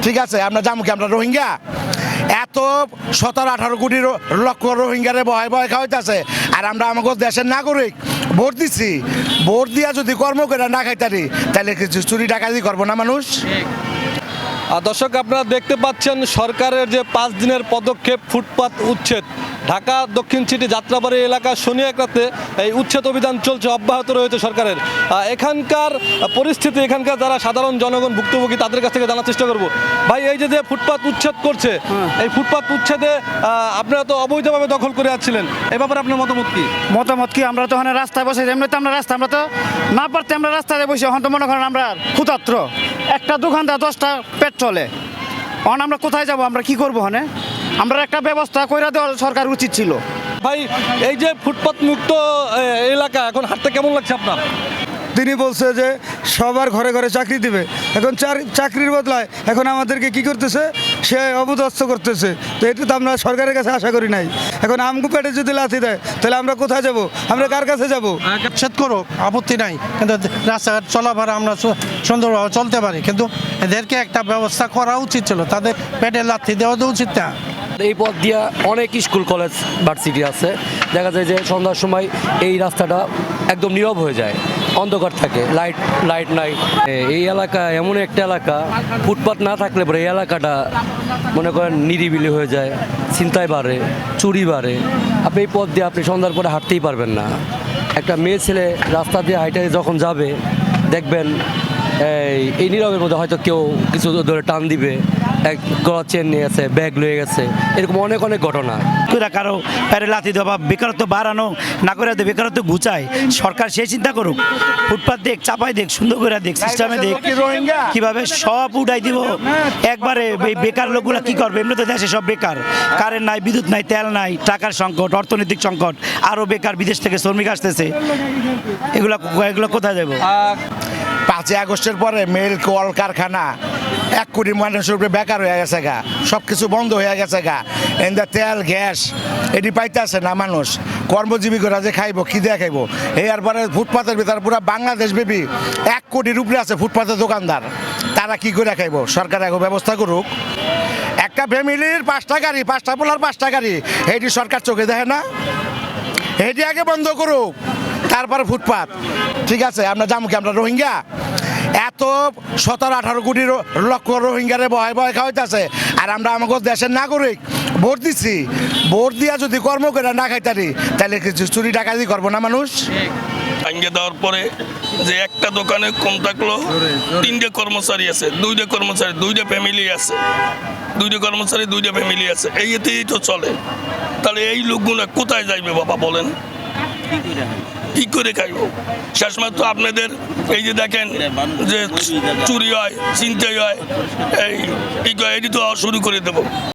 ঠিক আছে, আমরা যাবো কি? আমরা রোহিঙ্গা এত 17-18 কোটি লক্ষ রোহিঙ্গারে বহায় বহায় খাওয়াইতেছে, আর আমরা আমাকে দেশের নাগরিক ভোট দিচ্ছি। ভোট দিয়া যদি কর্ম করে না খাইতারি, তাহলে কিছু চুরি ডাকাতি করবো না মানুষ? দর্শক, আপনারা দেখতে পাচ্ছেন সরকারের যে 5 দিনের পদক্ষেপ ফুটপাত উচ্ছেদ। ঢাকা দক্ষিণ সিটি যাত্রাবাড়ি এলাকা শনি একরাতে এই উচ্ছেদ অভিযান চলছে, অব্যাহত রয়েছে সরকারের। এখানকার পরিস্থিতি, এখানকার যারা সাধারণ জনগণ ভুক্তভোগী তাদের কাছ থেকে জানার চেষ্টা করব। ভাই, এই যে ফুটপাত উচ্ছেদ করছে, এই ফুটপাত উচ্ছেদে আপনারা তো অবৈধভাবে দখল করে আসছিলেন, এ ব্যাপারে আপনার মতামত কি? মতামত কি, আমরা তো ওখানে রাস্তায় বসে, এমনি তো আমরা তো না পারতে আমরা রাস্তায় বসে, এখন তো মনে করেন আমরা ক্ষুধার্ত, একটা দোকানদার 10টা পেট চলে, এখন আমরা কোথায় যাব, আমরা কি করবো? ওখানে আমরা একটা ব্যবস্থা করে দেওয়া সরকার উচিত ছিল। ভাই, এই যে ফুটপাত মুক্ত এলাকা, এখন হাঁটতে কেমন লাগছে আপনার? তিনি বলছে যে সবার ঘরে ঘরে চাকরি দিবে, এখন চাকরির বদলায় এখন আমাদেরকে কি করতেছে, সে অবদস্থ করতেছে। তো এটা তো আমরা সরকারের কাছে আশা করি নাই। এখন আমগু পেটে যদি লাথি দেয়, তাহলে আমরা কোথায় যাব? আমরা কার কাছে যাব? উচ্ছেদ করুক, আপত্তি নাই, কিন্তু রাস্তাঘাট চলাফেরা আমরা সুন্দরভাবে চলতে পারি, কিন্তু এদেরকে একটা ব্যবস্থা করা উচিত ছিল, তাদের পেটে লাথি দেওয়া তো উচিত না। এই পথ দিয়ে অনেক স্কুল কলেজ ভার্সিটি আছে, দেখা যায় যে সন্ধ্যার সময় এই রাস্তাটা একদম নীরব হয়ে যায়, অন্ধকার থাকে, লাইট নাই। এই এলাকা এমন একটা এলাকা, ফুটপাত না থাকলে পরে এই এলাকাটা মনে করেন নিরিবিলি হয়ে যায়, ছিনতাই বাড়ে, চুরি বাড়ে। আপনি এই পথ দিয়ে আপনি সন্ধ্যার পরে হাঁটতেই পারবেন না। একটা মেয়ে ছেলে রাস্তা দিয়ে হাইটে যখন যাবে, দেখবেন এই নীরবের মধ্যে হয়তো কেউ কিছু ধরে টান দিবে, এক গলা চেন নিয়ে গেছে, ব্যাগ লয়ে গেছে, এরকম অনেক ঘটনা। কারো প্যারে লাথি দেওয়া, বেকারত্ব বাড়ানো না করে বেকারত্ব ঘুচায়, সরকার সেই চিন্তা করুক, ফুটপাত দেখ, চাপাই দেখ, সুন্দর করে দেখ, সিস্টেমে দেখ, কিভাবে সব উঠাই দিব একবারে। বেকার লোকগুলো কি করবে? এমনি তো দেশে সব বেকার, কারেন্ট নাই, বিদ্যুৎ নাই, তেল নাই, টাকার সংকট, অর্থনৈতিক সংকট, আরও বেকার, বিদেশ থেকে শ্রমিক আসতেছে, এগুলো কোথায় যাবো? 5ই আগস্টের পরে মিল, কল কারখানা 1 কোটি মানুষের উপরে বেকার হয়ে গেছে গা, সব কিছু বন্ধ হয়ে গেছে গা। এন্দা তেল গ্যাস এটি পাইতেছে না মানুষ, কর্মজীবী করে যে খাইব, কি দিয়ে খাইব? এরপরে ফুটপাতের ভিতরে পুরো বাংলাদেশ ব্যাপী 1 কোটির উপরে আছে ফুটপাতের দোকানদার, তারা কি করে খাইব? সরকার এখন ব্যবস্থা করুক। একটা ফ্যামিলির 5টা গাড়ি, 5টা পোলার 5টা গাড়ি, এটি সরকার চোখে দেখে না? এটি আগে বন্ধ করুক, তারপরে ফুটপাত। ঠিক আছে, আমরা যাবো কি? আমরা রোহিঙ্গা এত 17-18 কোটি লক্ষ রোহিঙ্গারে বহায় বহায় খাওয়াইতেছে, আর আমরা আমাকে দেশের নাগরিক ভোট দিচ্ছি। ভোট দিয়া যদি কর্ম করে না খাইতারি, তাহলে কিছু চুরি ডাকাতি করবো না মানুষ? ভাঙ্গে দেওয়ার পরে যে একটা দোকানে কম থাকলো, 3টে কর্মচারী আছে, 2টে কর্মচারী, 2টে ফ্যামিলি আছে, 2টে কর্মচারী, 2টে ফ্যামিলি আছে, এইতেই তো চলে। তাহলে এই লোকগুলো কোথায় যাইবে বাবা বলেন? কি করে খাইব? শেষমেশ তো আপনাদের এই যে দেখেন যে চুরি হয়, ছিনতাই হয়, এই এটি তো শুরু করে দেবো।